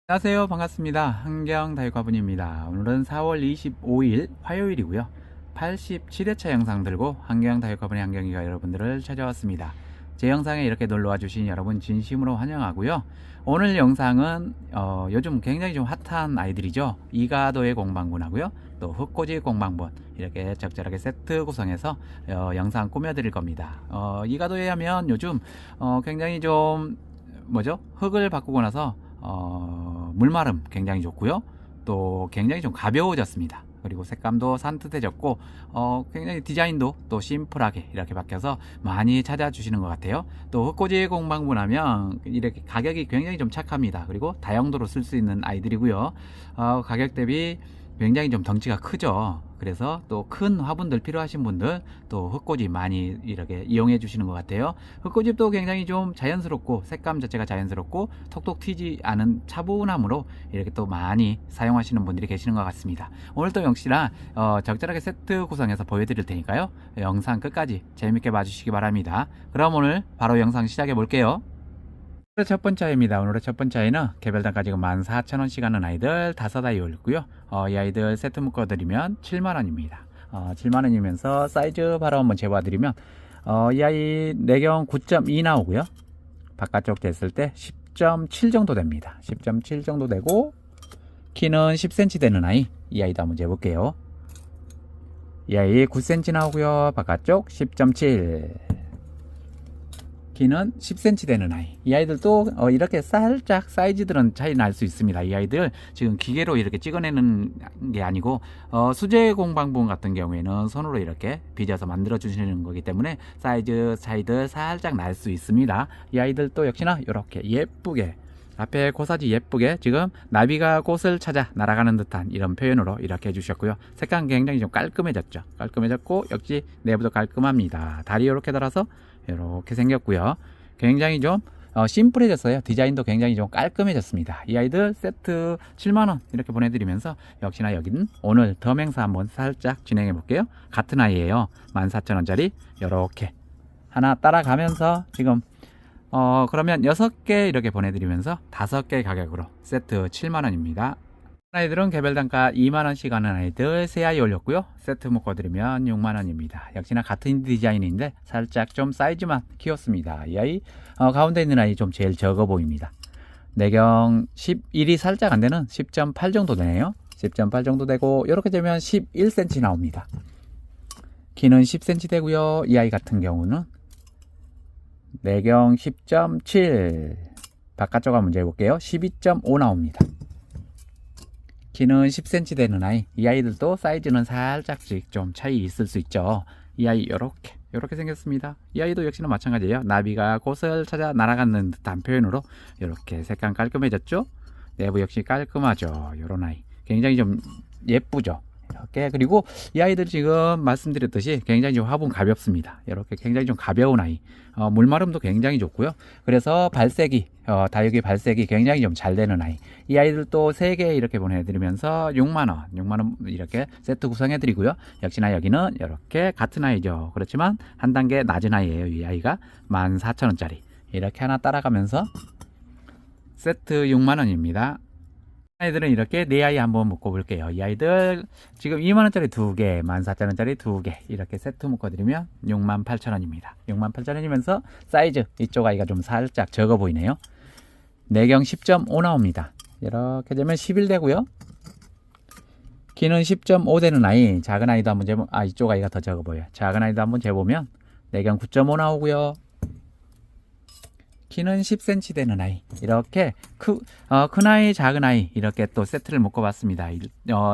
안녕하세요. 반갑습니다. 한경다육화분입니다. 오늘은 4월 25일 화요일이고요. 87회차 영상 들고 한경다육화분의 한경이가 여러분들을 찾아왔습니다. 제 영상에 이렇게 놀러와 주신 여러분 진심으로 환영하고요. 오늘 영상은 요즘 굉장히 좀 핫한 아이들이죠. 이가도의 공방분하고요. 또 흑꼬지 공방분 이렇게 적절하게 세트 구성해서 영상 꾸며드릴 겁니다. 이가도에 하면 요즘 굉장히 좀 흙을 바꾸고 나서 물마름 굉장히 좋고요. 또 굉장히 좀 가벼워졌습니다. 그리고 색감도 산뜻해졌고 굉장히 디자인도 또 심플하게 이렇게 바뀌어서 많이 찾아주시는 것 같아요. 또 흑꼬지 공방분 하면 이렇게 가격이 굉장히 좀 착합니다. 그리고 다용도로 쓸 수 있는 아이들이고요. 가격 대비 굉장히 좀 덩치가 크죠. 그래서 또 큰 화분들 필요하신 분들 또 흑꼬집 많이 이렇게 이용해 주시는 것 같아요. 흑꼬집도 굉장히 좀 자연스럽고 색감 자체가 자연스럽고 톡톡 튀지 않은 차분함으로 이렇게 또 많이 사용하시는 분들이 계시는 것 같습니다. 오늘 또 역시나 적절하게 세트 구성해서 보여드릴 테니까요. 영상 끝까지 재밌게 봐주시기 바랍니다. 그럼 오늘 바로 영상 시작해 볼게요. 오늘의 첫 번째 아이입니다. 오늘의 첫 번째 아이는 개별단가 지금 14,000원씩 하는 아이들 5아이 올렸고요. 이 아이들 세트 묶어드리면 7만원입니다. 7만원이면서 사이즈 바로 한번 재봐드리면 이 아이 내경 9.2 나오고요. 바깥쪽 됐을 때 10.7 정도 됩니다. 10.7 정도 되고 키는 10cm 되는 아이. 이 아이도 한번 재볼게요. 이 아이 9cm 나오고요. 바깥쪽 10.7 키는 10cm 되는 아이. 이 아이들도 이렇게 살짝 사이즈들은 차이 날 수 있습니다. 이 아이들 지금 기계로 이렇게 찍어내는 게 아니고 수제 공방분 같은 경우에는 손으로 이렇게 빚어서 만들어 주시는 거기 때문에 사이즈 차이들 살짝 날 수 있습니다. 이 아이들도 역시나 이렇게 예쁘게 앞에 고사지 예쁘게 지금 나비가 꽃을 찾아 날아가는 듯한 이런 표현으로 이렇게 해주셨고요. 색감 굉장히 좀 깔끔해졌죠. 깔끔해졌고 역시 내부도 깔끔합니다. 다리 이렇게 달아서 이렇게 생겼고요. 굉장히 좀 심플해졌어요. 디자인도 굉장히 좀 깔끔해졌습니다. 이 아이들 세트 7만원 이렇게 보내드리면서 역시나 여기는 오늘 덤 행사 한번 살짝 진행해 볼게요. 같은 아이예요. 14,000원짜리 이렇게 하나 따라가면서 지금 그러면 6개 이렇게 보내드리면서 5개 가격으로 세트 7만원입니다. 아이들은 개별단가 2만원씩 하는 아이들 3아이 올렸고요. 세트 묶어드리면 6만원입니다. 역시나 같은 디자인인데 살짝 좀 사이즈만 키웠습니다. 이 아이 가운데 있는 아이 좀 제일 적어 보입니다. 내경 11이 살짝 안되는 10.8 정도 되네요. 10.8 정도 되고 이렇게 되면 11cm 나옵니다. 키는 10cm 되고요. 이 아이 같은 경우는 내경 10.7 바깥쪽 한번 재볼게요. 12.5 나옵니다. 키는 10cm 되는 아이. 이 아이들도 사이즈는 살짝씩 좀 차이 있을 수 있죠. 이 아이 요렇게 생겼습니다. 이 아이도 역시나 마찬가지예요. 나비가 꽃을 찾아 날아가는 듯한 표현으로 이렇게 색감 깔끔해졌죠. 내부 역시 깔끔하죠. 요런 아이 굉장히 좀 예쁘죠. 이렇게. 그리고 이 아이들 지금 말씀드렸듯이 굉장히 좀 화분 가볍습니다. 이렇게 굉장히 좀 가벼운 아이. 물마름도 굉장히 좋고요. 그래서 발색이 다육이 발색이 굉장히 좀 잘 되는 아이. 이 아이들도 3개 이렇게 보내드리면서 6만원 이렇게 세트 구성해 드리고요. 역시나 여기는 이렇게 같은 아이죠. 그렇지만 한 단계 낮은 아이예요. 이 아이가 14,000원짜리 이렇게 하나 따라가면서 세트 6만원입니다. 아이들은 이렇게 4아이 한번 묶어 볼게요. 이 아이들 지금 2만원짜리 2개 14,000원짜리 2개 이렇게 세트 묶어드리면 68,000원입니다 68,000원이면서 사이즈 이쪽 아이가 좀 살짝 적어 보이네요. 내경 10.5 나옵니다. 이렇게 되면 11 되고요. 키는 10.5 되는 아이. 작은 아이도 한번 재보면 이쪽 아이가 더 적어 보여요. 작은 아이도 한번 재보면 내경 9.5 나오고요. 키는 10cm 되는 아이. 이렇게 큰 아이 작은 아이 이렇게 또 세트를 묶어 봤습니다.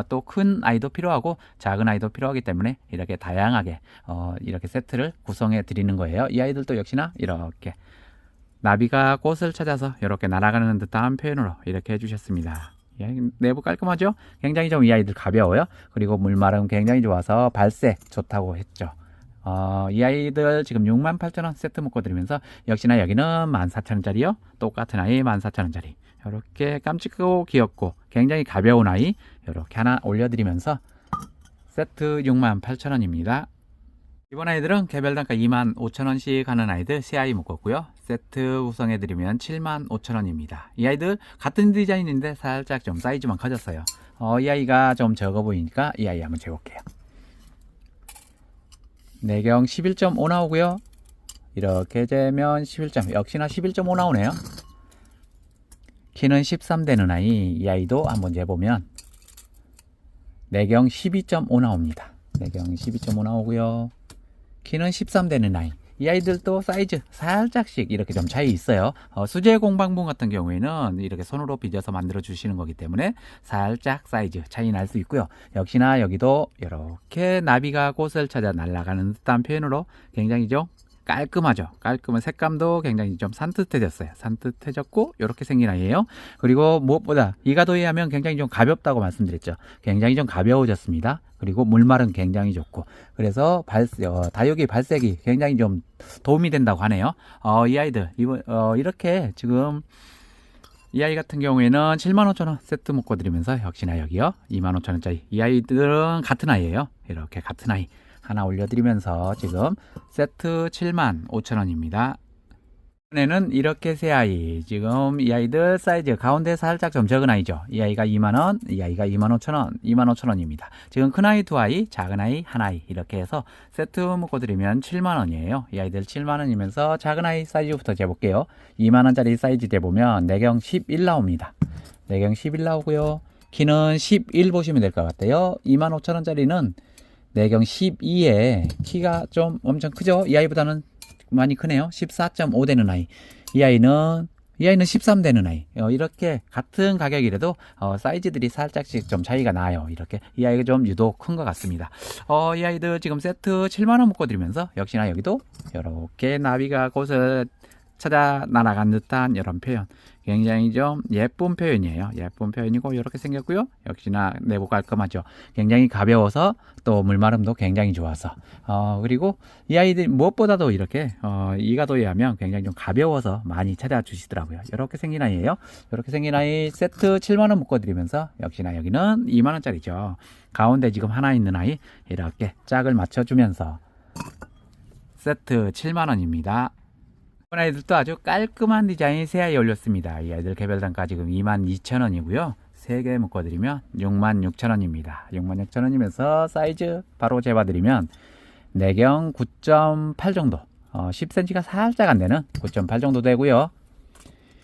또 큰 아이도 필요하고 작은 아이도 필요하기 때문에 이렇게 다양하게 이렇게 세트를 구성해 드리는 거예요. 이 아이들도 역시나 이렇게 나비가 꽃을 찾아서 이렇게 날아가는 듯한 표현으로 이렇게 해주셨습니다. 내부 깔끔하죠? 굉장히 좀 이 아이들 가벼워요. 그리고 물마름 굉장히 좋아서 발색 좋다고 했죠. 이 아이들 지금 68,000원 세트 묶어드리면서 역시나 여기는 14,000원짜리요. 똑같은 아이 14,000원짜리 이렇게 깜찍하고 귀엽고 굉장히 가벼운 아이 이렇게 하나 올려드리면서 세트 68,000원입니다. 이번 아이들은 개별 단가 25,000원씩 하는 아이들 3아이 묶었고요. 세트 구성해드리면 75,000원입니다. 이 아이들 같은 디자인인데 살짝 좀 사이즈만 커졌어요. 이 아이가 좀 적어 보이니까 이 아이 한번 재볼게요. 내경 11.5 나오고요. 이렇게 재면 11점, 역시나 11.5 나오네요. 키는 13 되는 아이, 이 아이도 한번 재보면 내경 12.5 나옵니다. 내경 12.5 나오고요. 키는 13 되는 아이, 이 아이들도 사이즈 살짝씩 이렇게 좀 차이 있어요. 수제 공방분 같은 경우에는 이렇게 손으로 빚어서 만들어 주시는 거기 때문에 살짝 사이즈 차이 날 수 있고요. 역시나 여기도 이렇게 나비가 꽃을 찾아 날아가는 듯한 표현으로 굉장히 좀 깔끔하죠. 깔끔한 색감도 굉장히 좀 산뜻해졌어요. 산뜻해졌고 이렇게 생긴 아이예요. 그리고 무엇보다 이가도에 하면 굉장히 좀 가볍다고 말씀드렸죠. 굉장히 좀 가벼워졌습니다. 그리고 물말은 굉장히 좋고, 그래서 다육이 발색이 굉장히 좀 도움이 된다고 하네요. 이 아이들 이렇게 지금 이 아이 같은 경우에는 75,000원 세트 묶어드리면서 역시나 여기요 25,000원짜리 이 아이들은 같은 아이예요. 이렇게 같은 아이 하나 올려드리면서 지금 세트 75,000원입니다. 이번에는 이렇게 세 아이, 지금 이 아이들 사이즈 가운데 살짝 좀 적은 아이죠. 이 아이가 2만원, 이 아이가 25,000원, 25,000원입니다. 지금 큰 아이 두 아이, 작은 아이 한 아이 이렇게 해서 세트 묶어드리면 7만원이에요. 이 아이들 7만원이면서 작은 아이 사이즈부터 재볼게요. 2만원짜리 사이즈 재보면 내경 11 나옵니다. 내경 11 나오고요. 키는 11 보시면 될 것 같아요. 25,000원짜리는 내경 12에 키가 좀 엄청 크죠. 이 아이보다는 많이 크네요. 14.5 되는 아이. 이 아이는 13 되는 아이. 이렇게 같은 가격이라도 사이즈들이 살짝씩 좀 차이가 나요. 이렇게 이 아이가 좀 유독 큰 것 같습니다. 이 아이들 지금 세트 7만원 묶어드리면서 역시나 여기도 이렇게 나비가 꽃을 찾아 날아간 듯한 이런 표현, 굉장히 좀 예쁜 표현이에요. 예쁜 표현이고 이렇게 생겼고요. 역시나 내부 깔끔하죠. 굉장히 가벼워서 또 물마름도 굉장히 좋아서 그리고 이 아이들 무엇보다도 이렇게 이가도에 하면 굉장히 좀 가벼워서 많이 찾아주시더라고요. 이렇게 생긴 아이예요. 이렇게 생긴 아이 세트 7만원 묶어드리면서 역시나 여기는 2만원짜리죠. 가운데 지금 하나 있는 아이 이렇게 짝을 맞춰주면서 세트 7만원입니다. 이번 아이들도 아주 깔끔한 디자인 세 아이 올렸습니다. 이 아이들 개별 단가 지금 22,000원이고요. 3개 묶어드리면 66,000원입니다. 66,000원이면서 사이즈 바로 재봐드리면 내경 9.8 정도, 10cm가 살짝 안 되는 9.8 정도 되고요.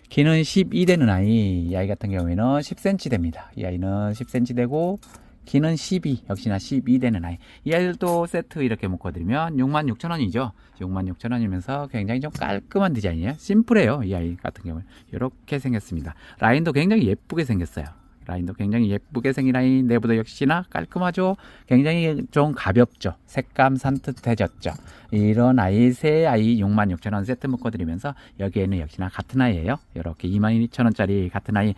키는 12 되는 아이, 이 아이 같은 경우에는 10cm 됩니다. 이 아이는 10cm 되고 키는 12, 역시나 12 되는 아이. 이 아이들도 세트 이렇게 묶어드리면 66,000원이죠. 66,000원이면서 굉장히 좀 깔끔한 디자인이에요. 심플해요. 이 아이 같은 경우는 이렇게 생겼습니다. 라인도 굉장히 예쁘게 생겼어요. 라인도 굉장히 예쁘게 생긴 아이. 내부도 역시나 깔끔하죠. 굉장히 좀 가볍죠. 색감 산뜻해졌죠. 이런 아이 세 아이 66,000원 세트 묶어드리면서 여기에는 역시나 같은 아이예요. 이렇게 22,000원짜리 같은 아이.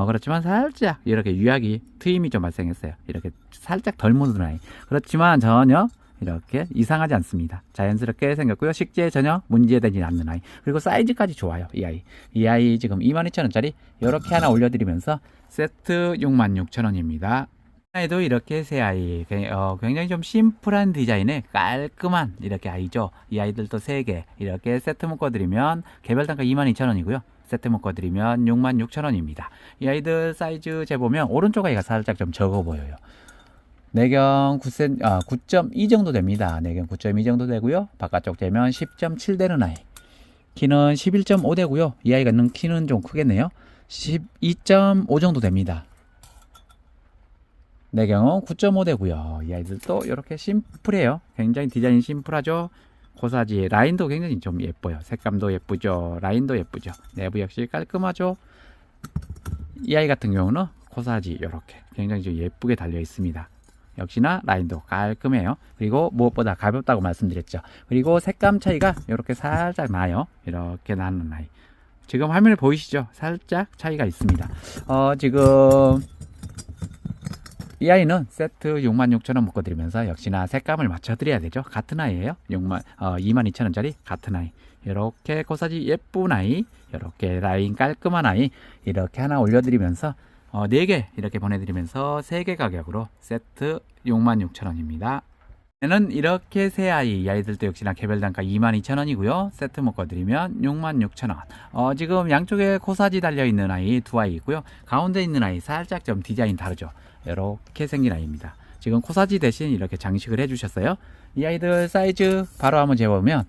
그렇지만 살짝 이렇게 유약이 트임이 좀 발생했어요. 이렇게 살짝 덜 묻은 아이. 그렇지만 전혀 이렇게 이상하지 않습니다. 자연스럽게 생겼고요. 식재에 전혀 문제되지 않는 아이. 그리고 사이즈까지 좋아요. 이 아이 지금 22,000원짜리 이렇게 하나 올려드리면서 세트 66,000원입니다. 아이도 이렇게 세 아이, 굉장히 좀 심플한 디자인의 깔끔한 이렇게 아이죠. 이 아이들도 3개 이렇게 세트 묶어드리면 개별 단가 22,000원이고요. 세트 묶어드리면 66,000원입니다. 이 아이들 사이즈 재보면 오른쪽 아이가 살짝 좀 적어 보여요. 내경 9.2 정도 됩니다. 내경 9.2 정도 되고요. 바깥쪽 재면 10.7 되는 아이. 키는 11.5 되고요. 이 아이가 키는 좀 크겠네요. 12.5 정도 됩니다. 내경은 9.5 되고요. 이 아이들도 이렇게 심플해요. 굉장히 디자인 심플하죠. 고사지 라인도 굉장히 좀 예뻐요. 색감도 예쁘죠. 라인도 예쁘죠. 내부 역시 깔끔하죠. 이 아이 같은 경우는 고사지 이렇게 굉장히 좀 예쁘게 달려 있습니다. 역시나 라인도 깔끔해요. 그리고 무엇보다 가볍다고 말씀드렸죠. 그리고 색감 차이가 이렇게 살짝 나요. 이렇게 나는 아이. 지금 화면에 보이시죠? 살짝 차이가 있습니다. 지금 이 아이는 세트 66,000원 묶어드리면서 역시나 색감을 맞춰드려야 되죠. 같은 아이예요. 22,000원짜리 같은 아이. 이렇게 고사지 예쁜 아이, 이렇게 라인 깔끔한 아이 이렇게 하나 올려드리면서 4개 이렇게 보내드리면서 3개 가격으로 세트 66,000원입니다. 얘는 이렇게 세 아이, 이 아이들도 역시나 개별 단가 22,000원이고요. 세트 묶어드리면 66,000원. 지금 양쪽에 코사지 달려있는 아이 두 아이 있고요. 가운데 있는 아이 살짝 좀 디자인 다르죠. 이렇게 생긴 아이입니다. 지금 코사지 대신 이렇게 장식을 해주셨어요. 이 아이들 사이즈 바로 한번 재보면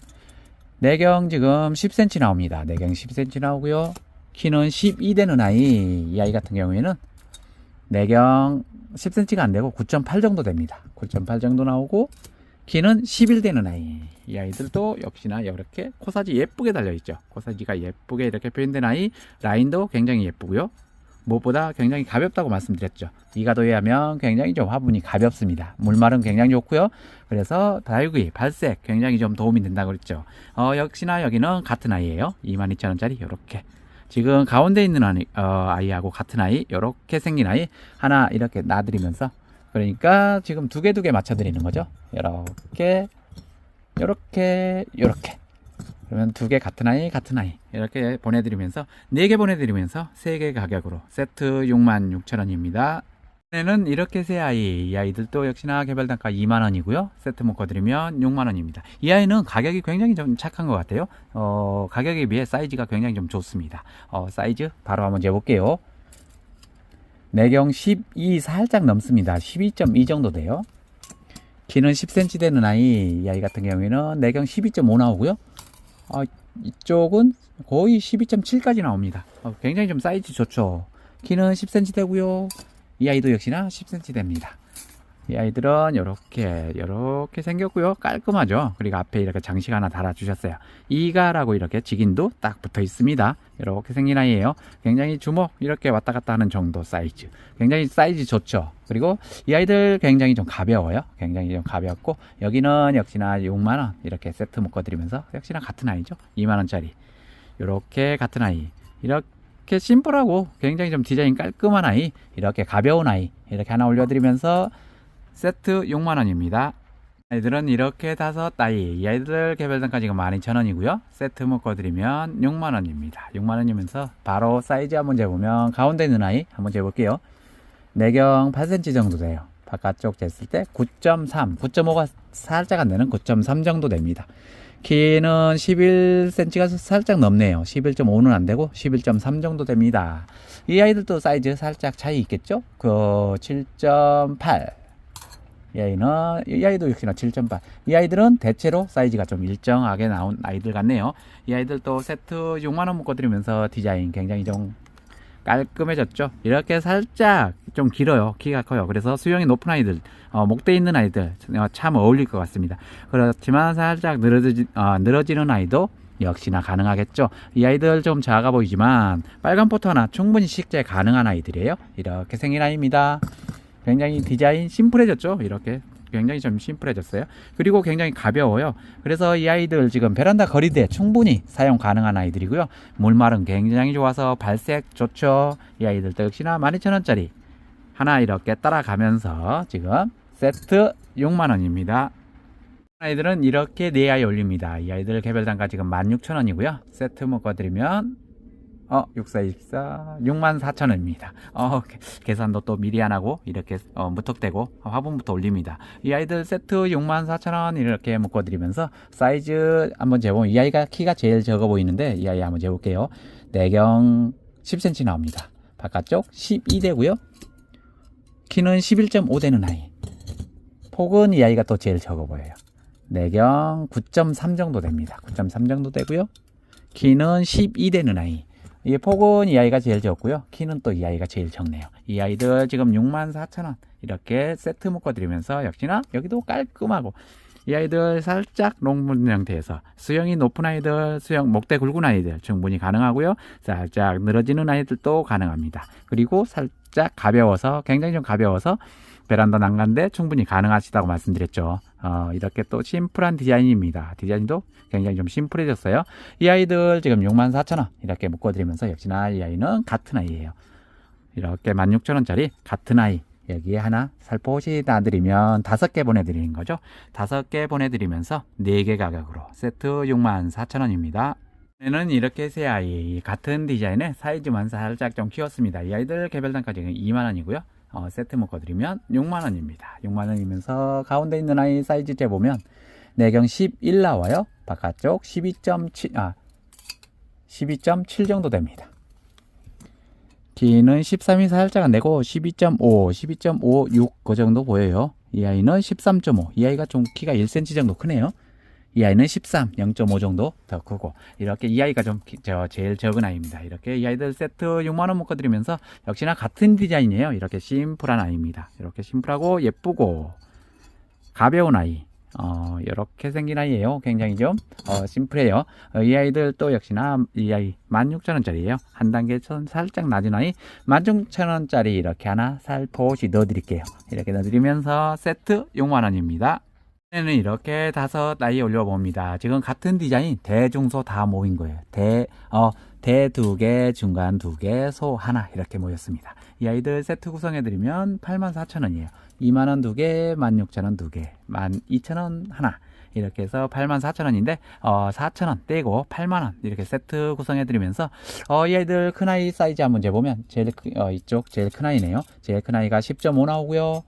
내경 지금 10cm 나옵니다. 내경 10cm 나오고요. 키는 12 되는 아이, 이 아이 같은 경우에는 내경 10cm가 안 되고 9.8 정도 됩니다. 9.8 정도 나오고 키는 11 되는 아이, 이 아이들도 역시나 이렇게 코사지 예쁘게 달려있죠. 코사지가 예쁘게 이렇게 표현된 아이, 라인도 굉장히 예쁘고요. 무엇보다 굉장히 가볍다고 말씀드렸죠. 이가도에 하면 굉장히 좀 화분이 가볍습니다. 물말은 굉장히 좋고요. 그래서 다육이, 발색 굉장히 좀 도움이 된다고 그랬죠. 역시나 여기는 같은 아이예요. 22,000원짜리 이렇게. 지금 가운데 있는 아이하고 같은 아이, 이렇게 생긴 아이 하나 이렇게 놔드리면서, 그러니까 지금 두 개 맞춰드리는 거죠. 이렇게 그러면 두 개 같은 아이 이렇게 보내드리면서 4개 보내드리면서 3개 가격으로 세트 66,000원입니다. 는 이렇게 세 아이, 이 아이들도 역시나 개별 단가 2만원이고요. 세트 묶어드리면 6만원입니다. 이 아이는 가격이 굉장히 좀 착한 것 같아요. 가격에 비해 사이즈가 굉장히 좀 좋습니다. 사이즈 바로 한번 재볼게요. 내경 12 살짝 넘습니다. 12.2 정도 돼요. 키는 10cm 되는 아이, 이 아이 같은 경우에는 내경 12.5 나오고요. 이쪽은 거의 12.7까지 나옵니다. 굉장히 좀 사이즈 좋죠. 키는 10cm 되고요. 이 아이도 역시나 10cm 됩니다. 이 아이들은 이렇게 생겼고요. 깔끔하죠. 그리고 앞에 이렇게 장식 하나 달아주셨어요. 이가라고 이렇게 직인도 딱 붙어 있습니다. 이렇게 생긴 아이예요. 굉장히 주먹 이렇게 왔다 갔다 하는 정도 사이즈. 굉장히 사이즈 좋죠. 그리고 이 아이들 굉장히 좀 가벼워요. 굉장히 좀 가볍고, 여기는 역시나 6만원 이렇게 세트 묶어드리면서 역시나 같은 아이죠. 2만원짜리. 이렇게 같은 아이. 이렇게 심플하고 굉장히 좀 디자인 깔끔한 아이, 이렇게 가벼운 아이 이렇게 하나 올려드리면서 세트 6만원입니다. 아이들은 이렇게 5아이, 이 아이들 개별 단가 지금 12,000원이고요. 세트 묶어드리면 6만원입니다. 6만원이면서 바로 사이즈 한번 재보면 가운데 있는 아이 한번 재볼게요. 내경 8cm 정도 돼요. 바깥쪽 쟀을 때 9.3, 9.5가 살짝 안 되는 9.3 정도 됩니다. 키는 11cm가 살짝 넘네요. 11.5는 안 되고 11.3 정도 됩니다. 이 아이들도 사이즈 살짝 차이 있겠죠? 7.8. 이 아이도 역시나 7.8. 이 아이들은 대체로 사이즈가 좀 일정하게 나온 아이들 같네요. 이 아이들도 세트 6만원 묶어드리면서 디자인 굉장히 좀 깔끔해졌죠. 이렇게 살짝 좀 길어요. 키가 커요. 그래서 수영이 높은 아이들, 목대 있는 아이들 참 어울릴 것 같습니다. 그렇지만 살짝 늘어지는 아이도 역시나 가능하겠죠. 이 아이들 좀 작아 보이지만 빨간 포트 하나 충분히 식재 가능한 아이들이에요. 이렇게 생긴 아이입니다. 굉장히 디자인 심플해졌죠. 이렇게 굉장히 좀 심플해졌어요. 그리고 굉장히 가벼워요. 그래서 이 아이들 지금 베란다 거리대에 충분히 사용 가능한 아이들이고요. 물말은 굉장히 좋아서 발색 좋죠. 이 아이들도 역시나 12,000원짜리 하나 이렇게 따라가면서 지금 세트 6만원입니다. 아이들은 이렇게 4아이 올립니다. 이 아이들 개별 단가 지금 16,000원이고요. 세트 묶어드리면 6424 64,000원입니다. 계산도 또 미리 안 하고 이렇게 무턱대고 화분부터 올립니다. 이 아이들 세트 64,000원 이렇게 묶어드리면서 사이즈 한번 재보면 이 아이가 키가 제일 적어 보이는데 이 아이 한번 재볼게요. 내경 10cm 나옵니다. 바깥쪽 12 되고요. 키는 11.5 되는 아이. 폭은 이 아이가 또 제일 적어 보여요. 내경 9.3 정도 됩니다. 9.3 정도 되고요. 키는 12 되는 아이. 이 폭은 이 아이가 제일 적고요. 키는 또 이 아이가 제일 적네요. 이 아이들 지금 64,000원 이렇게 세트 묶어드리면서 역시나 여기도 깔끔하고, 이 아이들 살짝 롱문 형태에서 수영이 높은 아이들, 수영 목대 굵은 아이들 충분히 가능하고요. 살짝 늘어지는 아이들도 가능합니다. 그리고 살짝 가벼워서, 굉장히 좀 가벼워서 베란다 난간대 충분히 가능하시다고 말씀드렸죠. 이렇게 또 심플한 디자인입니다. 디자인도 굉장히 좀 심플해졌어요. 이 아이들 지금 64,000원 이렇게 묶어드리면서 역시나 이 아이는 같은 아이예요. 이렇게 16,000원짜리 같은 아이 여기에 하나 살포시 놔드리면 5개 보내드리는 거죠. 5개 보내드리면서 4개 가격으로 세트 64,000원입니다. 얘는 이렇게 세 아이 같은 디자인의 사이즈만 살짝 좀 키웠습니다. 이 아이들 개별 단가 지금 2만원이고요. 세트 묶어드리면 6만원입니다. 6만원이면서 가운데 있는 아이 사이즈 재보면 내경 11 나와요. 바깥쪽 12.7 정도 됩니다. 키는 13이 살짝 안 되고 12.5, 12.56 그 정도 보여요. 이 아이는 13.5. 이 아이가 좀 키가 1cm 정도 크네요. 이 아이는 13, 0.5 정도 더 크고, 이렇게 이 아이가 좀 제일 적은 아이입니다. 이렇게 이 아이들 세트 6만원 묶어드리면서 역시나 같은 디자인이에요. 이렇게 심플한 아이입니다. 이렇게 심플하고 예쁘고 가벼운 아이. 이렇게 생긴 아이예요. 굉장히 좀 심플해요. 이 아이들 또 역시나 이 아이 16,000원짜리예요. 한 단계 살짝 낮은 아이 16,000원짜리 이렇게 하나 살포시 넣어드릴게요. 이렇게 넣어드리면서 세트 6만원입니다. 는 이렇게 5 아이 올려봅니다. 지금 같은 디자인 대중소 다 모인 거예요. 대 2개, 중간 2개, 소 하나 이렇게 모였습니다. 이 아이들 세트 구성해드리면 84,000원이에요. 2만원 2개, 16,000원 2개, 12,000원 하나 이렇게 해서 84,000원인데 4,000원 떼고 8만원 이렇게 세트 구성해드리면서 이 아이들 큰아이 사이즈 한번 재보면 이쪽 제일 큰 아이네요. 제일 큰 아이가 10.5 나오고요.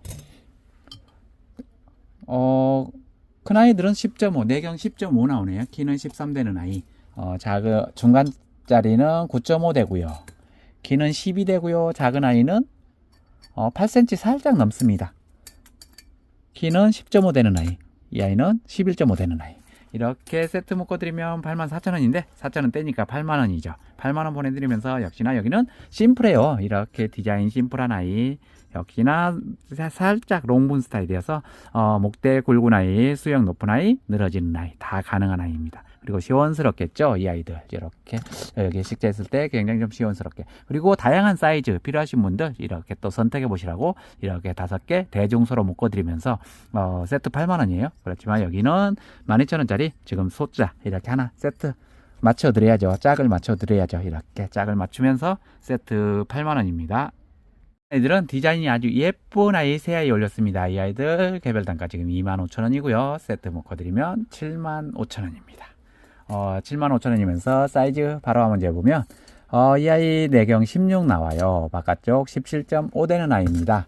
큰 아이들은 10.5, 내경 10.5 나오네요. 키는 13 되는 아이. 중간짜리는 9.5 되고요. 키는 12 되고요. 작은 아이는 8cm 살짝 넘습니다. 키는 10.5 되는 아이. 이 아이는 11.5 되는 아이. 이렇게 세트 묶어드리면 84,000원인데 4,000원 떼니까 8만원이죠. 8만원 보내드리면서 역시나 여기는 심플해요. 이렇게 디자인 심플한 아이. 역시나 살짝 롱분 스타일이어서 목대 굵은 아이, 수영 높은 아이, 늘어지는 아이 다 가능한 아이입니다. 그리고 시원스럽겠죠, 이 아이들. 이렇게 여기 식재했을 때 굉장히 좀 시원스럽게. 그리고 다양한 사이즈 필요하신 분들 이렇게 또 선택해 보시라고 이렇게 5개 대중소로 묶어드리면서 세트 8만원이에요. 그렇지만 여기는 12,000원짜리 지금 소자 이렇게 하나 세트 맞춰드려야죠. 짝을 맞춰드려야죠. 이렇게 짝을 맞추면서 세트 8만원입니다. 아이들은 디자인이 아주 예쁜 아이 세 아이 올렸습니다. 이 아이들 개별 단가 지금 25,000원이고요. 세트 묶어드리면 75,000원입니다. 75,000원이면서 사이즈 바로 한번 재보면 이 아이 내경 16 나와요. 바깥쪽 17.5 되는 아이입니다.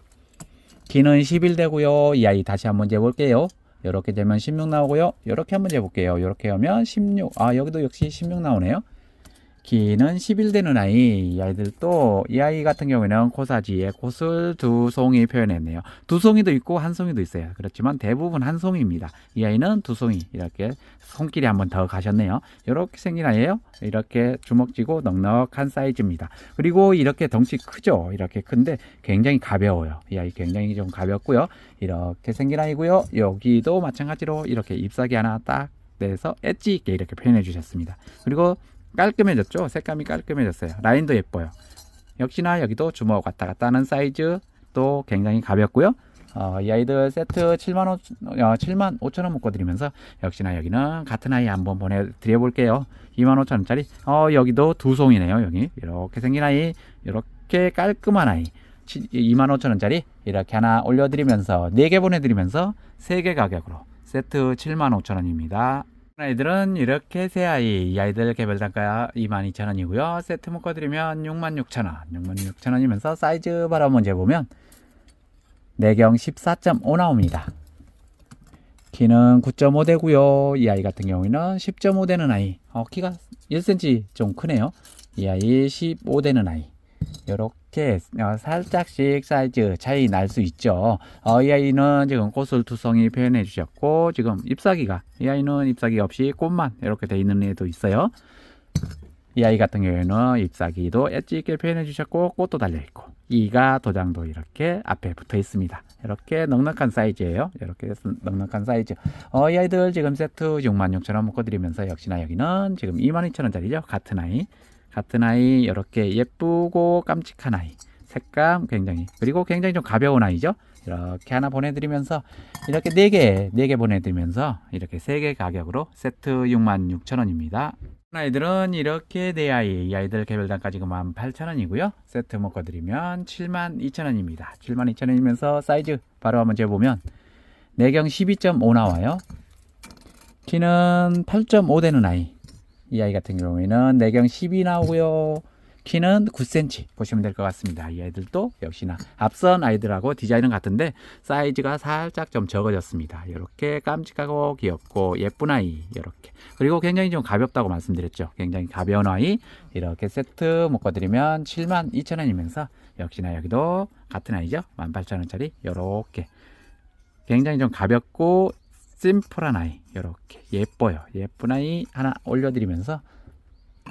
키는 11 되고요. 이 아이 다시 한번 재볼게요. 이렇게 되면 16 나오고요. 이렇게 한번 재볼게요. 이렇게 하면 16. 여기도 역시 16 나오네요. 키는 11 되는 아이. 이 아이들도 이 아이 같은 경우에는 코사지에 곳을 2송이 표현했네요. 2송이도 있고 한 송이도 있어요. 그렇지만 대부분 한 송이입니다. 이 아이는 2송이 이렇게 손길이 한번 더 가셨네요. 이렇게 생긴 아이예요. 이렇게 주먹쥐고 넉넉한 사이즈입니다. 그리고 이렇게 덩치 크죠. 이렇게 큰데 굉장히 가벼워요. 이 아이 굉장히 좀 가볍고요. 이렇게 생긴 아이고요. 여기도 마찬가지로 이렇게 잎사귀 하나 딱 내서 엣지 있게 이렇게 표현해 주셨습니다. 그리고 깔끔해졌죠. 색감이 깔끔해졌어요. 라인도 예뻐요. 역시나 여기도 주먹 왔다 갔다 하는 사이즈 또 굉장히 가볍고요. 이 아이들 세트 75,000원 묶어드리면서 역시나 여기는 같은 아이 한번 보내드려 볼게요. 25,000원짜리 여기도 2송이네요. 여기 이렇게 생긴 아이, 이렇게 깔끔한 아이 25,000원짜리 이렇게 하나 올려드리면서 4개 보내드리면서 3개 가격으로 세트 75,000원입니다. 아이들은 이렇게 세 아이, 이 아이들 개별 단가 22,000원이고요. 세트 묶어드리면 66,000원, 66,000원이면서 사이즈 바로 한번 재보면 내경 14.5 나옵니다. 키는 9.5 되고요. 이 아이 같은 경우에는 10.5 되는 아이, 키가 1cm 좀 크네요. 이 아이 15 되는 아이. 이렇게 살짝씩 사이즈 차이 날 수 있죠. 이 아이는 지금 꽃을 2송이 표현해 주셨고, 지금 잎사귀가, 이 아이는 잎사귀 없이 꽃만 이렇게 돼 있는 애도 있어요. 이 아이 같은 경우에는 잎사귀도 엣지 있게 표현해 주셨고, 꽃도 달려 있고, 이가 도장도 이렇게 앞에 붙어 있습니다. 이렇게 넉넉한 사이즈예요. 이렇게 넉넉한 사이즈. 이 아이들 지금 세트 66,000원 묶어드리면서 역시나 여기는 지금 22,000원짜리죠. 같은 아이 이렇게 예쁘고 깜찍한 아이, 색감 굉장히, 그리고 굉장히 좀 가벼운 아이죠. 이렇게 하나 보내드리면서 이렇게 4개 보내드리면서 이렇게 3개 가격으로 세트 66,000원입니다. 아이들은 이렇게 4아이, 이 아이들 개별 단가 지금 18,000원이고요. 세트 묶어드리면 72,000원입니다. 72,000원이면서 사이즈 바로 한번 재보면 내경 12.5 나와요. 키는 8.5 되는 아이. 이 아이 같은 경우에는 내경 12 나오고요. 키는 9cm 보시면 될 것 같습니다. 이 아이들도 역시나 앞선 아이들하고 디자인은 같은데 사이즈가 살짝 좀 적어졌습니다. 이렇게 깜찍하고 귀엽고 예쁜 아이 이렇게. 그리고 굉장히 좀 가볍다고 말씀드렸죠. 굉장히 가벼운 아이 이렇게 세트 묶어드리면 72,000원이면서 역시나 여기도 같은 아이죠. 18,000원짜리 이렇게 굉장히 좀 가볍고 심플한 아이 이렇게 예뻐요. 예쁜 아이 하나 올려드리면서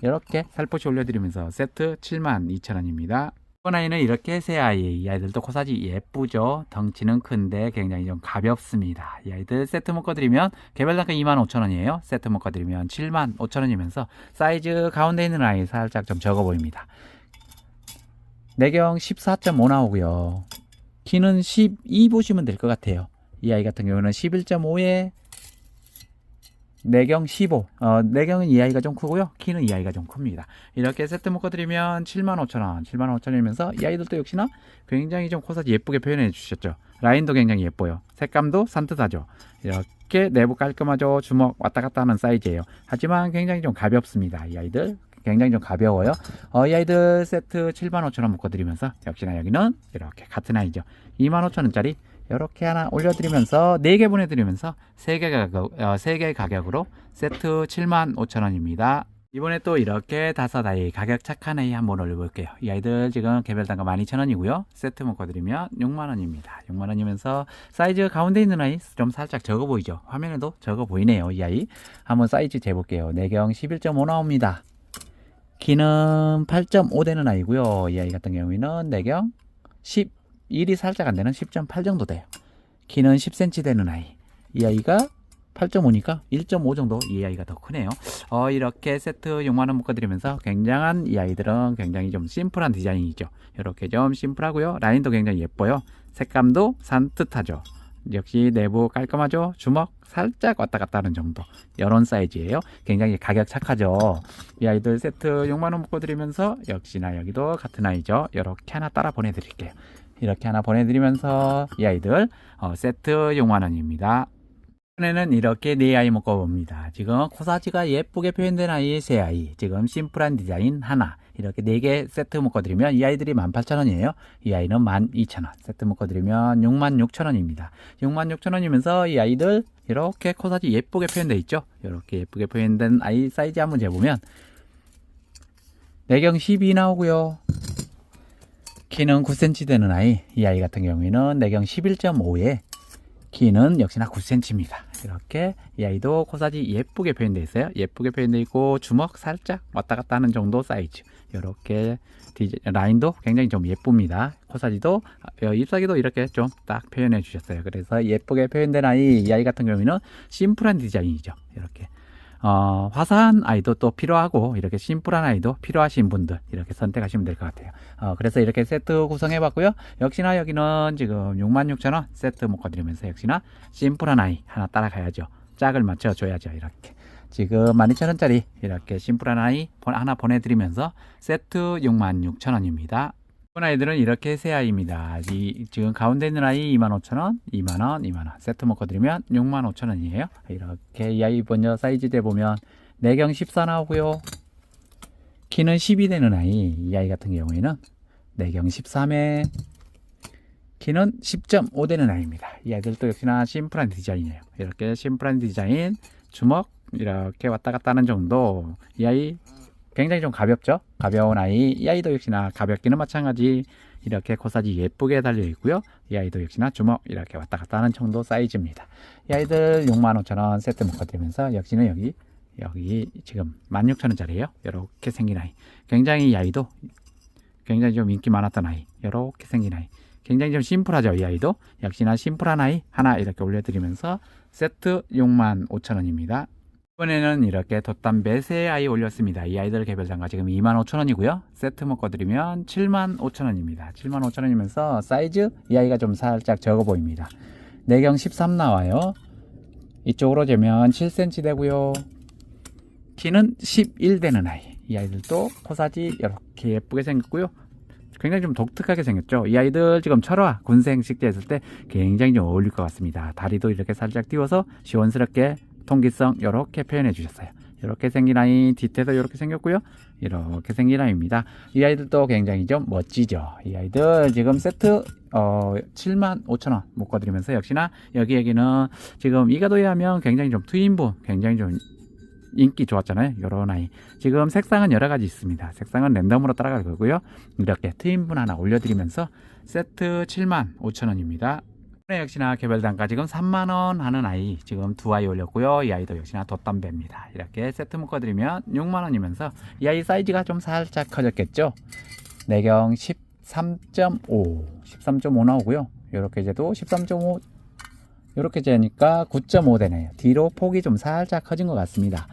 이렇게 살포시 올려드리면서 세트 72,000원입니다. 이번 아이는 이렇게 새 아이. 이 아이들도 코사지 예쁘죠. 덩치는 큰데 굉장히 좀 가볍습니다. 이 아이들 세트 묶어드리면 개별 단가 25,000원이에요. 세트 묶어드리면 75,000원이면서 사이즈 가운데 있는 아이 살짝 좀 적어 보입니다. 내경 14.5 나오고요. 키는 12 보시면 될 것 같아요. 이 아이 같은 경우는 11.5에 내경 15. 내경은 이 아이가 좀 크고요. 키는 이 아이가 좀 큽니다. 이렇게 세트 묶어드리면 75,000원. 75,000원이면서 이 아이들도 역시나 굉장히 좀 코사지 예쁘게 표현해 주셨죠. 라인도 굉장히 예뻐요. 색감도 산뜻하죠. 이렇게 내부 깔끔하죠. 주먹 왔다 갔다 하는 사이즈예요. 하지만 굉장히 좀 가볍습니다. 이 아이들 굉장히 좀 가벼워요. 이 아이들 세트 75,000원 묶어드리면서 역시나 여기는 이렇게 같은 아이죠. 25,000원짜리 이렇게 하나 올려드리면서 4개 보내드리면서 3개 가격으로 세트 75,000원입니다. 이번에 또 이렇게 5아이 가격 착한 아이 한번 올려볼게요. 이 아이들 지금 개별 단가 12,000원이고요. 세트 묶어드리면 6만원입니다. 6만원이면서 사이즈 가운데 있는 아이 좀 살짝 적어 보이죠. 화면에도 적어 보이네요. 이 아이 한번 사이즈 재볼게요. 내경 11.5 나옵니다. 키는 8.5 되는 아이고요. 이 아이 같은 경우에는 내경 11이 살짝 안 되는 10.8 정도 돼요. 키는 10cm 되는 아이. 이 아이가 8.5니까 1.5 정도 이 아이가 더 크네요. 이렇게 세트 6만원 묶어드리면서 굉장한 이 아이들은 굉장히 좀 심플한 디자인이죠. 이렇게 좀 심플하고요. 라인도 굉장히 예뻐요. 색감도 산뜻하죠. 역시 내부 깔끔하죠. 주먹 살짝 왔다 갔다 하는 정도 이런 사이즈예요. 굉장히 가격 착하죠. 이 아이들 세트 6만원 묶어드리면서 역시나 여기도 같은 아이죠. 이렇게 하나 따라 보내드릴게요. 이렇게 하나 보내드리면서 이 아이들 세트 6만원입니다. 이번에는 이렇게 4아이 묶어봅니다. 지금 코사지가 예쁘게 표현된 아이 3아이, 지금 심플한 디자인 하나, 이렇게 4개 세트 묶어드리면 이 아이들이 18,000원이에요. 이 아이는 12,000원. 세트 묶어드리면 66,000원입니다. 66,000원이면서 이 아이들 이렇게 코사지 예쁘게 표현되어 있죠. 이렇게 예쁘게 표현된 아이 사이즈 한번 재보면 내경 12 나오고요. 키는 9cm 되는 아이. 이 아이 같은 경우에는 내경 11.5에 키는 역시나 9cm입니다. 이렇게 이 아이도 코사지 예쁘게 표현되어 있어요. 예쁘게 표현되어 있고 주먹 살짝 왔다 갔다 하는 정도 사이즈. 이렇게 라인도 굉장히 좀 예쁩니다. 코사지도 잎사귀도 이렇게 좀 딱 표현해 주셨어요. 그래서 예쁘게 표현된 아이. 이 아이 같은 경우에는 심플한 디자인이죠. 이렇게 화사한 아이도 또 필요하고 이렇게 심플한 아이도 필요하신 분들 이렇게 선택하시면 될 것 같아요. 그래서 이렇게 세트 구성해 봤고요. 역시나 여기는 지금 66,000원 세트 묶어드리면서 역시나 심플한 아이 하나 따라가야죠. 짝을 맞춰 줘야죠. 이렇게 지금 12,000원짜리 이렇게 심플한 아이 하나 보내드리면서 세트 66,000원입니다. 이번 아이들은 이렇게 새 아이입니다. 지금 가운데 있는 아이 25,000원, 2만원, 2만원 세트 묶어드리면 65,000원이에요. 이렇게 이 아이 먼저 사이즈 재보면 내경 14 나오고요. 키는 12 되는 아이. 이 아이 같은 경우에는 내경 13에 키는 10.5 되는 아이입니다. 이 아이들도 역시나 심플한 디자인이에요. 이렇게 심플한 디자인 주먹 이렇게 왔다 갔다 하는 정도. 이 아이 굉장히 좀 가볍죠. 가벼운 아이. 이 아이도 역시나 가볍기는 마찬가지 이렇게 코사지 예쁘게 달려 있고요. 이 아이도 역시나 주먹 이렇게 왔다 갔다 하는 정도 사이즈입니다. 이 아이들 65,000원 세트 묶어드리면서 역시는 여기 지금 16,000원짜리예요. 이렇게 생긴 아이. 굉장히 이 아이도 굉장히 좀 인기 많았던 아이. 이렇게 생긴 아이. 굉장히 좀 심플하죠. 이 아이도 역시나 심플한 아이 하나 이렇게 올려드리면서 세트 65,000원입니다. 이번에는 이렇게 돛담배 새 아이 올렸습니다. 이 아이들 개별 단가 지금 25,000원이고요. 세트 묶어드리면 75,000원입니다. 75,000원이면서 사이즈 이 아이가 좀 살짝 적어 보입니다. 내경 13 나와요. 이쪽으로 재면 7cm 되고요. 키는 11 되는 아이. 이 아이들도 코사지 이렇게 예쁘게 생겼고요. 굉장히 좀 독특하게 생겼죠. 이 아이들 지금 철화 군생 식재했을 때 굉장히 좀 어울릴 것 같습니다. 다리도 이렇게 살짝 띄워서 시원스럽게 통기성 이렇게 표현해 주셨어요. 이렇게 생긴 아이, 뒤태도 이렇게 생겼고요. 이렇게 생긴 아이입니다. 이 아이들도 굉장히 좀 멋지죠. 이 아이들 지금 세트 75,000원 묶어드리면서 역시나 여기에는 지금 이가도에 하면 굉장히 좀 트윈분, 굉장히 좀 인기 좋았잖아요. 요런 아이. 지금 색상은 여러 가지 있습니다. 색상은 랜덤으로 따라갈 거고요. 이렇게 트윈분 하나 올려드리면서 세트 75,000원입니다. 역시나 개별 단가 지금 3만원 하는 아이 지금 두 아이 올렸고요. 이 아이도 역시나 돛담배입니다. 이렇게 세트 묶어드리면 6만원이면서 이 아이 사이즈가 좀 살짝 커졌겠죠. 내경 13.5 13.5 나오고요. 이렇게 이제도 13.5 이렇게 재니까 9.5 되네요. 뒤로 폭이 좀 살짝 커진 것 같습니다.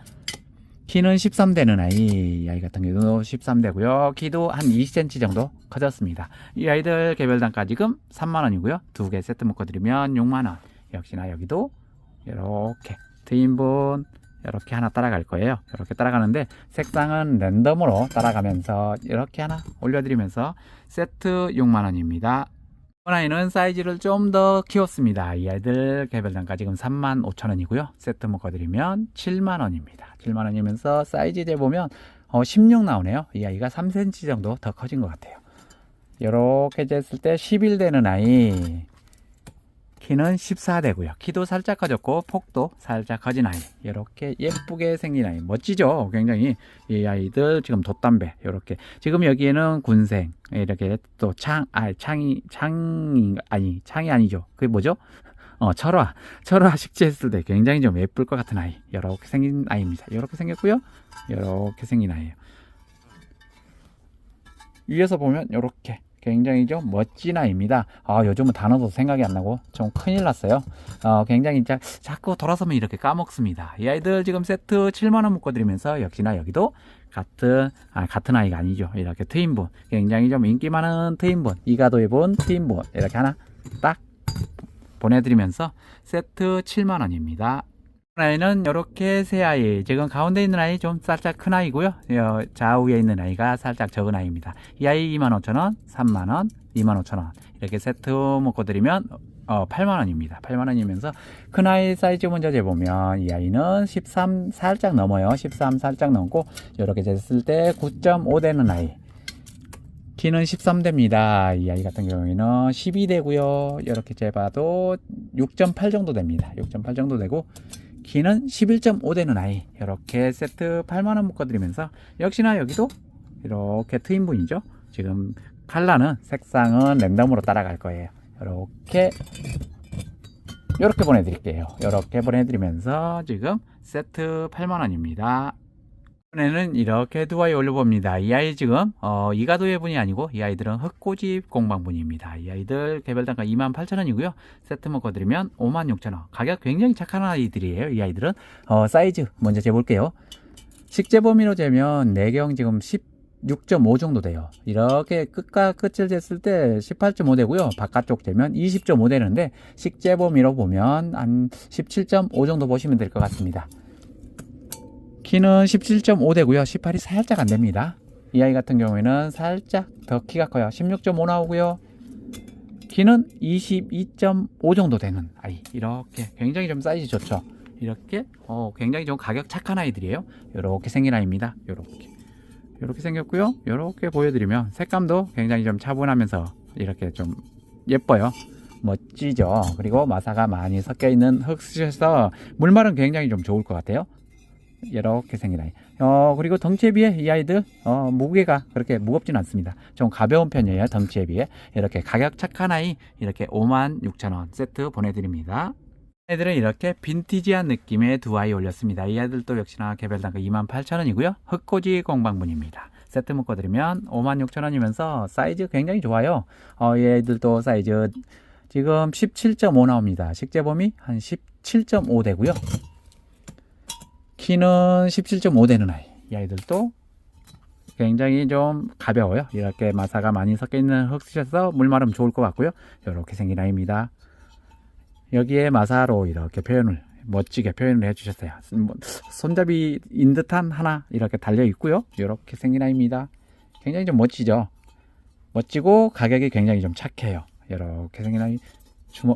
키는 13되는 아이, 이 아이 같은 경우도 13되고요. 키도 한 20cm 정도 커졌습니다. 이 아이들 개별 단가 지금 3만원이고요. 두 개 세트 묶어드리면 6만원. 역시나 여기도 이렇게 트윈분 이렇게 하나 따라갈 거예요. 이렇게 따라가는데 색상은 랜덤으로 따라가면서 이렇게 하나 올려드리면서 세트 6만원입니다. 이번 아이는 사이즈를 좀 더 키웠습니다. 이 아이들 개별 단가 지금 35,000원이고요. 세트 묶어드리면 7만원입니다. 7만원이면서 사이즈 재보면 16 나오네요. 이 아이가 3cm 정도 더 커진 것 같아요. 이렇게 쟀을 때 11 되는 아이, 키는 14 되고요. 키도 살짝 커졌고 폭도 살짝 커진 아이, 이렇게 예쁘게 생긴 아이, 멋지죠. 굉장히 이 아이들 지금 돛담배 이렇게 지금 여기에는 군생 이렇게 또 창이 아니죠. 그게 뭐죠? 철화 식재했을 때 굉장히 좀 예쁠 것 같은 아이, 이렇게 생긴 아이입니다. 이렇게 생겼고요. 이렇게 생긴 아이예요. 위에서 보면 이렇게 굉장히 좀 멋진 아이입니다. 요즘은 단어도 생각이 안 나고 좀 큰일 났어요. 굉장히 자꾸 돌아서면 이렇게 까먹습니다. 이 아이들 지금 세트 7만원 묶어드리면서 역시나 여기도 같은 아이가 아니죠. 이렇게 트윈분, 굉장히 좀 인기 많은 트윈분, 이가도에 본 트윈분 이렇게 하나 딱 보내드리면서 세트 7만원입니다. 아이는 이렇게 세 아이, 지금 가운데 있는 아이 좀 살짝 큰 아이고요. 좌우에 있는 아이가 살짝 적은 아이입니다. 이 아이 25,000원, 3만원, 25,000원 이렇게 세트 묶어드리면 8만원입니다. 8만원이면서 큰 아이 사이즈 먼저 재보면 이 아이는 13 살짝 넘어요. 13 살짝 넘고 이렇게 쟀을 때 9.5 되는 아이, 키는 13대입니다. 이 아이 같은 경우에는 12 되고요. 이렇게 재봐도 6.8 정도 됩니다. 6.8 정도 되고 키는 11.5 되는 아이, 이렇게 세트 8만원 묶어드리면서 역시나 여기도 이렇게 트윈분이죠. 지금 컬러는 색상은 랜덤으로 따라갈 거예요. 이렇게 보내드릴게요. 이렇게 보내드리면서 지금 세트 8만원입니다. 이번에는 이렇게 두 아이 올려봅니다. 이 아이 지금 이가도의 분이 아니고 이 아이들은 흑고집 공방분입니다. 이 아이들 개별 단가 28,000원이고요. 세트 묶어드리면 56,000원. 가격 굉장히 착한 아이들이에요. 이 아이들은 사이즈 먼저 재볼게요. 식재 범위로 재면 내경 지금 16.5 정도 돼요. 이렇게 끝과 끝을 쟀을 때 18.5 되고요. 바깥쪽 재면 20.5 되는데 식재 범위로 보면 한 17.5 정도 보시면 될 것 같습니다. 키는 17.5 되고요. 18이 살짝 안 됩니다. 이 아이 같은 경우에는 살짝 더 키가 커요. 16.5 나오고요. 키는 22.5 정도 되는 아이, 이렇게 굉장히 좀 사이즈 좋죠. 이렇게 굉장히 좀 가격 착한 아이들이에요. 이렇게 생긴 아이입니다. 이렇게 생겼고요. 이렇게 보여드리면 색감도 굉장히 좀 차분하면서 이렇게 좀 예뻐요. 멋지죠. 그리고 마사가 많이 섞여 있는 흙수셔서 물말은 굉장히 좀 좋을 것 같아요. 이렇게 생긴 아이. 그리고 덩치에 비해 이 아이들 무게가 그렇게 무겁진 않습니다. 좀 가벼운 편이에요. 덩치에 비해. 이렇게 가격 착한 아이 이렇게 56,000원 세트 보내드립니다. 애들은 이렇게 빈티지한 느낌의 두 아이 올렸습니다. 이 아이들도 역시나 개별 단가 28,000원이고요. 흑고지 공방분입니다. 세트 묶어드리면 56,000원이면서 사이즈 굉장히 좋아요. 이 아이들도 사이즈 지금 17.5 나옵니다. 식재 범위 한 17.5 되고요. 키는 17.5 되는 아이. 이 아이들도 굉장히 좀 가벼워요. 이렇게 마사가 많이 섞여 있는 흙 쓰셔서 물 마르면 좋을 것 같고요. 이렇게 생긴 아이입니다. 여기에 마사로 이렇게 멋지게 표현을 해주셨어요. 손잡이인 듯한 하나 이렇게 달려 있고요. 이렇게 생긴 아이입니다. 굉장히 좀 멋지죠. 멋지고 가격이 굉장히 좀 착해요. 이렇게 생긴 아이.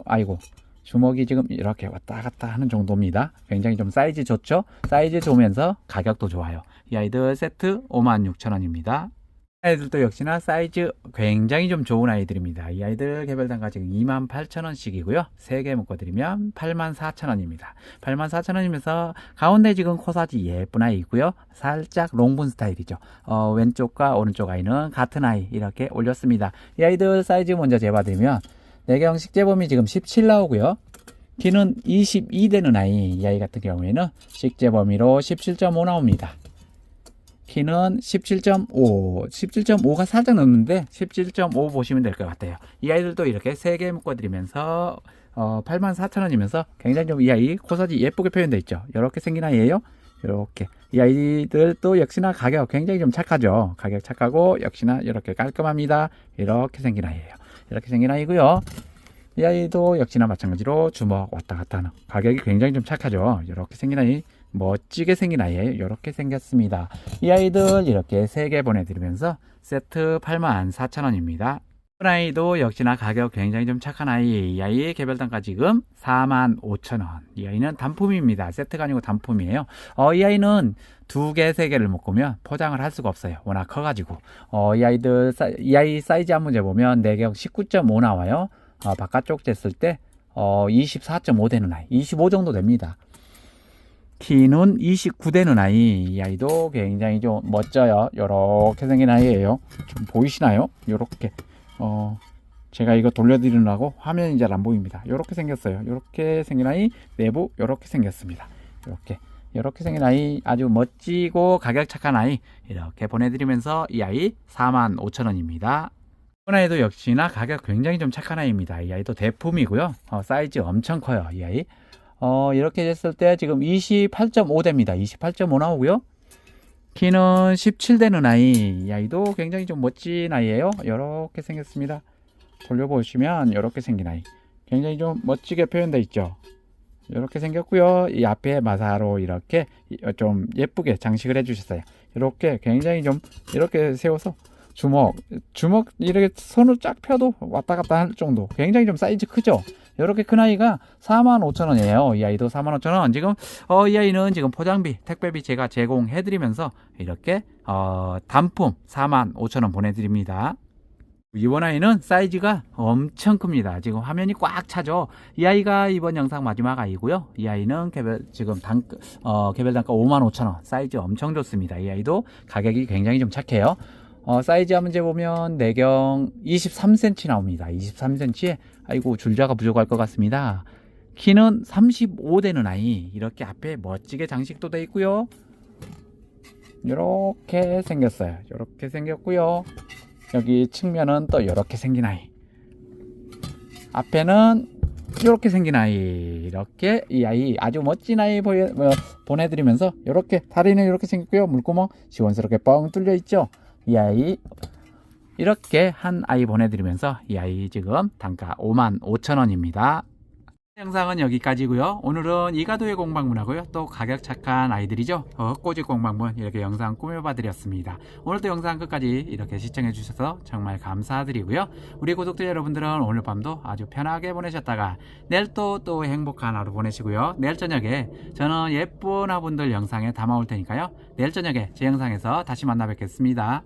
아이고, 주먹이 지금 이렇게 왔다 갔다 하는 정도입니다. 굉장히 좀 사이즈 좋죠? 사이즈 좋으면서 가격도 좋아요. 이 아이들 세트 56,000원입니다. 아이들도 역시나 사이즈 굉장히 좀 좋은 아이들입니다. 이 아이들 개별 단가 지금 28,000원씩이고요. 3개 묶어드리면 84,000원입니다. 84,000원이면서 가운데 지금 코사지 예쁜 아이 있고요. 살짝 롱분 스타일이죠. 왼쪽과 오른쪽 아이는 같은 아이 이렇게 올렸습니다. 이 아이들 사이즈 먼저 재봐드리면 내경 식재범위 지금 17 나오고요. 키는 22 되는 아이, 이 아이 같은 경우에는 식재범위로 17.5 나옵니다. 키는 17.5, 17.5가 살짝 넘는데 17.5 보시면 될 것 같아요. 이 아이들도 이렇게 3개 묶어드리면서 84,000원이면서 굉장히 좀 이 아이 코사지 예쁘게 표현되어 있죠. 이렇게 생긴 아이예요. 이렇게 이 아이들도 역시나 가격 굉장히 좀 착하죠. 가격 착하고 역시나 이렇게 깔끔합니다. 이렇게 생긴 아이예요. 이렇게 생긴 아이고요. 이 아이도 역시나 마찬가지로 주먹 왔다 갔다 하는 가격이 굉장히 좀 착하죠. 이렇게 생긴 아이, 멋지게 생긴 아이예요. 이렇게 생겼습니다. 이 아이들 이렇게 3개 보내드리면서 세트 84,000원입니다. 이 아이도 역시나 가격 굉장히 좀 착한 아이. 이 아이 개별 단가 지금 45,000원. 이 아이는 단품입니다. 세트가 아니고 단품이에요. 이 아이는 2개, 3개를 묶으면 포장을 할 수가 없어요. 워낙 커가지고. 이 아이 사이즈 한번 재보면 내경 19.5 나와요. 바깥쪽 쟀을 때 24.5 되는 아이, 25 정도 됩니다. 키는 29 되는 아이. 이 아이도 굉장히 좀 멋져요. 요렇게 생긴 아이예요. 좀 보이시나요? 요렇게 제가 이거 돌려드리느라고 화면이 잘 안 보입니다. 요렇게 생겼어요. 요렇게 생긴 아이, 내부 요렇게 생겼습니다. 요렇게 생긴 아이, 아주 멋지고 가격 착한 아이 이렇게 보내드리면서 이 아이 45,000원입니다. 이 아이도 역시나 가격 굉장히 좀 착한 아이입니다. 이 아이도 대품이고요. 사이즈 엄청 커요. 이 아이 이렇게 됐을 때 지금 28.5 됩니다. 28.5 나오고요. 키는 17 되는 아이. 이 아이도 굉장히 좀 멋진 아이예요. 이렇게 생겼습니다. 돌려보시면 이렇게 생긴 아이. 굉장히 좀 멋지게 표현되어 있죠. 이렇게 생겼고요. 이 앞에 마사로 이렇게 좀 예쁘게 장식을 해주셨어요. 이렇게 굉장히 좀 이렇게 세워서 주먹 이렇게 손을 쫙 펴도 왔다 갔다 할 정도. 굉장히 좀 사이즈 크죠. 이렇게 큰 아이가 45,000원이에요. 이 아이도 45,000원. 지금 이 아이는 지금 포장비, 택배비 제가 제공해드리면서 이렇게 단품 45,000원 보내드립니다. 이번 아이는 사이즈가 엄청 큽니다. 지금 화면이 꽉 차죠. 이 아이가 이번 영상 마지막 아이고요. 이 아이는 지금 개별 단가 55,000원. 사이즈 엄청 좋습니다. 이 아이도 가격이 굉장히 좀 착해요. 사이즈 한번 재보면 내경 23cm 나옵니다. 23cm에 아이고 줄자가 부족할 것 같습니다. 키는 35 되는 아이. 이렇게 앞에 멋지게 장식도 되어 있고요. 이렇게 생겼어요. 이렇게 생겼고요. 여기 측면은 또 이렇게 생긴 아이. 앞에는 이렇게 생긴 아이. 이렇게 이 아이 아주 멋진 아이 보내드리면서 이렇게 다리는 이렇게 생겼고요. 물구멍 시원스럽게 뻥 뚫려 있죠. 이 아이 이렇게 한 아이 보내드리면서 이 아이 지금 단가 55,000원입니다. 영상은 여기까지고요. 오늘은 이가도의 공방문하고요. 또 가격 착한 아이들이죠. 꼬집 공방문 이렇게 영상 꾸며봐 드렸습니다. 오늘도 영상 끝까지 이렇게 시청해 주셔서 정말 감사드리고요. 우리 구독자 여러분들은 오늘 밤도 아주 편하게 보내셨다가 내일 또 행복한 하루 보내시고요. 내일 저녁에 저는 예쁜 화분들 영상에 담아올 테니까요. 내일 저녁에 제 영상에서 다시 만나 뵙겠습니다.